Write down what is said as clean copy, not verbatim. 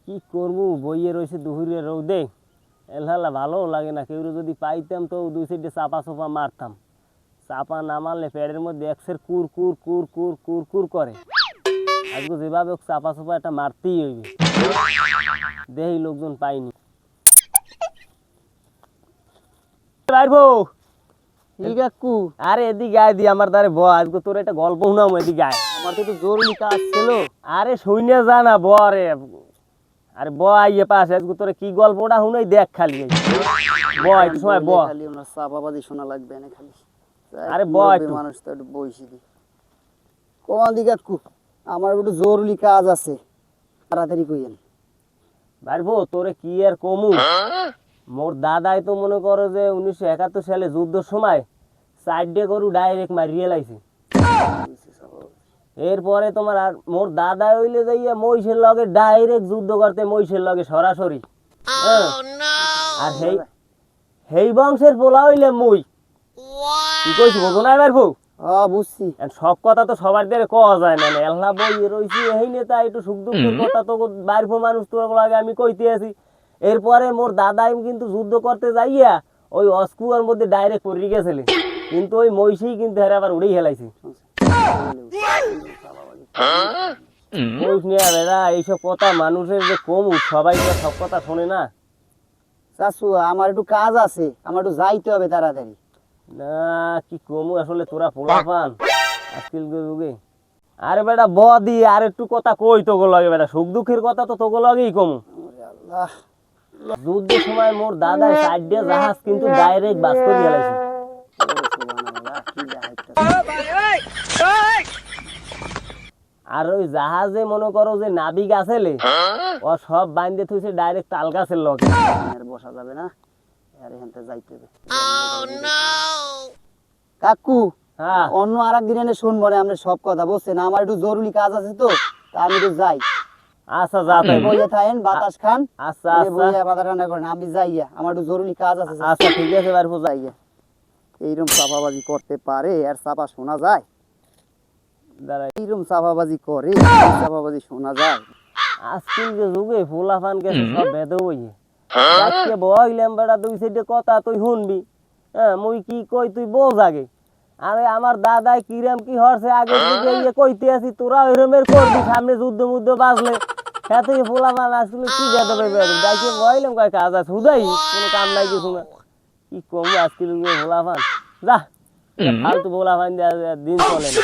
কি করবো, বইয়ে রয়েছে দুপুরে রোদে, এলহালা ভালো লাগে না। কেউ যদি পাইতাম তো দুই সাইডে চাপা চোপা মারতাম। চাপা না মারলে পেটের মধ্যে একসের কুর কুর কুর কুর কুর কুর করে। আজকে যেভাবে চাপা চোপা একটা মারতেই হইবে, দেহি লোকজন পাইনি। আরে এদিকে আয় দি, আমার দ্বারে ব, আজকে তোর একটা গল্প শুনাম, এদিকে আয়। আমার তো একটু জরুরি কাজ ছিল। আরে শুনে যা না, ব রে। আরে ব আইয়ে পাশে, আজকে তোর কি গল্পটা শুনাই দেখ খালি। ব একটু সময় ব। খালি ওনার চাপাবাজি শোনা লাগবে না খালি। আরে ব মুরব্বি একটু। মানুষ তো একটু বইসি দি। কোন দিকে কাকু, আমার একটু জরুরি কাজ আছে, তাড়াতাড়ি কইেন। পারবো তোরে কি আর কমু। মোর দাদাই তো মনে করো যে 1971 সালে যুদ্ধের সময় সাইডে গরু ডাইরেক্ট মারিয়ে লাইছে। এরপরে তোমার আর মোর দাদা হইলে যাইয়া মহিষের লগে ডাইরেক্ট যুদ্ধ করতে, মহিষের লগে সরাসরি। হ্যাঁ। আর হেই বংশের পোলা হইলে মুই কি কইছি বোঝো না পারবো। বুঝছি। সব কথা তো সবার দ্বারা কওয়া যায় না, এলনা বই রইছি এই নেতা একটু সুখ দুঃখের কথা তো বাইরফো মানুষ তোর লাগে আমি কইতে আছি। এরপরে মোর দাদাই কিন্তু যুদ্ধ করতে যাইয়া ওই অস্কুয়ার মধ্যে ডাইরেক্ট পড়ে গেছিল, কিন্তু ওই মহিষই কিন্তু হেরে আবার উড়েই হেলাইছে। মহিষ নিয়ে বেড়া এইসব কথা মানুষের যে কমু, সবাই তো সব কথা শোনে না। চাচু আমার একটু কাজ আছে, আমার একটু যাইতে হবে তাড়াতাড়ি। না কি কমু আসলে, তোরা পোলা পান আজকাল যুগে। আরে বেটা ব দি, আর একটু কথা কই তোগো লগে, বেটা সুখ দুঃখের কথা তো তোগো লগেই কমু। আল্লাহ, যুদ্ধের সময় মোর দাদা সাইড দিয়ে জাহাজ কিন্তু ডাইরেক্ট বাস করে গেলাইছে। আর ওই জাহাজে মনে করো যে নাবিক আছেলে, ও সব বাইন্দে থুইছে ডাইরেক্ট তাল গাছের লগে। আর বসা যাবে না, আর এখানতে যাইতে হবে। কাকু, হ্যাঁ অন্য আর একদিন এনে শুনবো না আমরা সব কথা, বুঝছেন? আমার একটু জরুরি কাজ আছে তো, তা আমি একটু যাই। আচ্ছা যা তাই। বইয়ে থাকেন, বাতাস খান। আচ্ছা এই আচ্ছা বইয়ে বাতাস রান্না করেন, আমি যাইয়া, আমার একটু জরুরি কাজ আছে। আচ্ছা ঠিক আছে বারফো যাই। যাইয়া এইরকম চাপাবাজি করতে পারে আর চাপা শোনা যায়? দাঁড়াই, এইরকম চাপাবাজি করে, চাপাবাজি শোনা যায়? আজকাল যে যুগে ফুলা ফান গেছে সব বেদে বইয়ে আজকে বইলাম বেড়া দুই সাইডে কথা তুই শুনবি। হ্যাঁ মুই কি কই তুই বোঝ আগে। আরে আমার দাদাই কিরাম কি হরছে আগে দিকে ইয়ে কইতে আছি, তোরা ওইরমের করবি, সামনে যুদ্ধ মুদ্ধ বাজলে। হ্যাঁ তুই ফুলা ফান আসলে কি বেদে পাইবে, ডাইকে বইলাম কয় কাজ আছে, হুদাই কোনো কাম নাই কিছু না। কি কম আজকাল ফুলা ফান, যা ফালতু ফুলা ফান দিন চলে না।